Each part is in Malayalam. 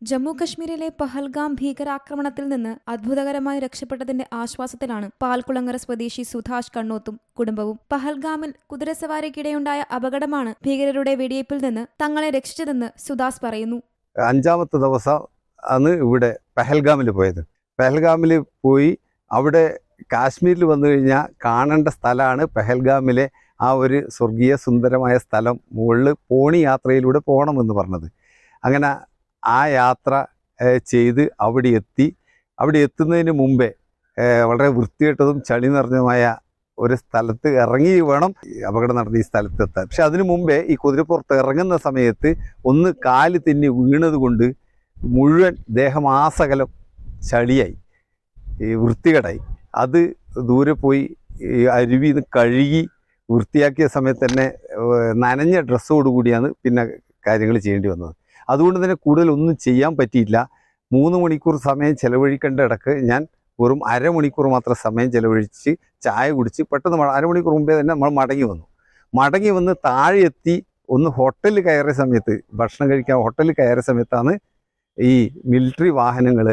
ജമ്മു കശ്മീരിലെ പഹൽഗാം ഭീകരാക്രമണത്തിൽ നിന്ന് അത്ഭുതകരമായി രക്ഷപ്പെട്ടതിന്റെ ആശ്വാസത്തിലാണ് പാൽക്കുളങ്ങര സ്വദേശി സുധാഷ് കണ്ണോത്തും കുടുംബവും. പഹൽഗാമിൽ കുതിരസവാരിക്കിടെയുണ്ടായ അപകടമാണ് ഭീകരരുടെ വെടിയേപ്പിൽ നിന്ന് തങ്ങളെ രക്ഷിച്ചതെന്ന് സുധാസ് പറയുന്നു. 5ാമത്തെ ദിവസം ആണ് ഇവിടെ പഹൽഗാമിൽ പോയത്. പഹൽഗാമിൽ പോയി അവിടെ കാശ്മീരിൽ വന്നു കഴിഞ്ഞാൽ കാണേണ്ട സ്ഥലമാണ് പഹൽഗാമിലെ ആ ഒരു സ്വർഗീയ സുന്ദരമായ സ്ഥലം. മുകളിൽ പോണി യാത്രയിലൂടെ പോകണമെന്ന് പറഞ്ഞത്. അങ്ങനെ ആ യാത്ര ചെയ്ത് അവിടെ എത്തി. അവിടെ എത്തുന്നതിന് മുമ്പേ വളരെ വൃത്തികെട്ടതും ചളി നിറഞ്ഞതുമായ ഒരു സ്ഥലത്ത് ഇറങ്ങി വേണം അപകടം നടന്ന ഈ സ്ഥലത്ത് എത്താൻ. പക്ഷെ അതിനു മുമ്പേ ഈ കുതിരപ്പുറത്ത് ഇറങ്ങുന്ന സമയത്ത് ഒന്ന് കാല് തെന്നി വീണത് കൊണ്ട് മുഴുവൻ ദേഹമാസകലം ചളിയായി, വൃത്തികേടായി. അത് ദൂരെ പോയി അരുവിന്ന് കഴുകി വൃത്തിയാക്കിയ സമയത്ത് തന്നെ നനഞ്ഞ ഡ്രസ്സോടുകൂടിയാണ് പിന്നെ കാര്യങ്ങൾ ചെയ്യേണ്ടി വന്നത്. അതുകൊണ്ട് തന്നെ കൂടുതലൊന്നും ചെയ്യാൻ പറ്റിയില്ല. 3 മണിക്കൂർ സമയം ചെലവഴിക്കേണ്ട ഇടക്ക് ഞാൻ വെറും അരമണിക്കൂർ മാത്രം സമയം ചെലവഴിച്ച് ചായ കുടിച്ച് പെട്ടെന്ന് അരമണിക്കൂർ മുമ്പേ തന്നെ നമ്മൾ മടങ്ങി വന്ന് താഴെ എത്തി ഒന്ന് ഹോട്ടലിൽ കയറിയ സമയത്ത്, ഭക്ഷണം കഴിക്കാൻ ഹോട്ടലിൽ കയറിയ സമയത്താണ് ഈ മിലിറ്ററി വാഹനങ്ങൾ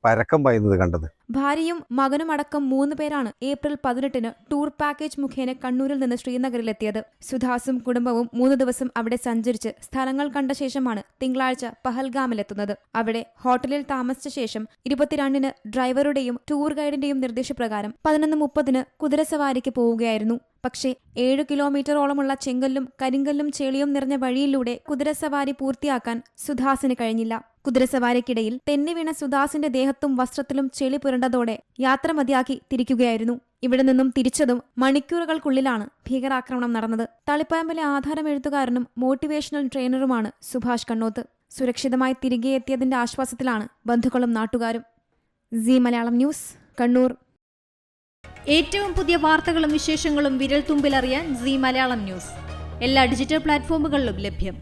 പരക്കം പായുന്നത് കണ്ടത്. ഭാര്യയും മകനും അടക്കം 3 പേരാണ് ഏപ്രിൽ 18-ന് ടൂർ പാക്കേജ് മുഖേന കണ്ണൂരിൽ നിന്ന് ശ്രീനഗറിലെത്തിയത്. സുധാസും കുടുംബവും 3 ദിവസം അവിടെ സഞ്ചരിച്ച് സ്ഥലങ്ങൾ കണ്ട ശേഷമാണ് തിങ്കളാഴ്ച പഹൽഗാമിലെത്തുന്നത്. അവിടെ ഹോട്ടലിൽ താമസിച്ച ശേഷം 22-ന് ഡ്രൈവറുടെയും ടൂർ ഗൈഡിന്റെയും നിർദ്ദേശപ്രകാരം 11:30-ന് കുതിരസവാരിക്ക് പോവുകയായിരുന്നു. പക്ഷേ 7 കിലോമീറ്ററോളമുള്ള ചെങ്കല്ലും കരിങ്കല്ലും ചെളിയും നിറഞ്ഞ വഴിയിലൂടെ കുതിരസവാരി പൂർത്തിയാക്കാൻ സുധാസിന് കഴിഞ്ഞില്ല. കുതിരസവാരിക്കിടയിൽ തെന്നിവീണ സുധാസിന്റെ ദേഹത്തും വസ്ത്രത്തിലും ചെളി പുരണ്ടതോടെ യാത്ര മതിയാക്കി തിരിക്കുകയായിരുന്നു. ഇവിടെ നിന്നും തിരിച്ചതും മണിക്കൂറുകൾക്കുള്ളിലാണ് ഭീകരാക്രമണം നടന്നത്. തളിപ്പറമ്പിലെ ആധാരം എഴുത്തുകാരനും മോട്ടിവേഷണൽ ട്രെയിനറുമാണ് സുഭാഷ് കണ്ണോത്ത്. സുരക്ഷിതമായി തിരികെ എത്തിയതിന്റെ ആശ്വാസത്തിലാണ് ബന്ധുക്കളും നാട്ടുകാരും. C Malayalam news, Kannur. ഏറ്റവും പുതിയ വാർത്തകളും വിശേഷങ്ങളും വിരൽത്തുമ്പിലറിയാൻ സി മലയാളം ന്യൂസ് എല്ലാ ഡിജിറ്റൽ പ്ലാറ്റ്ഫോമുകളിലും ലഭ്യം.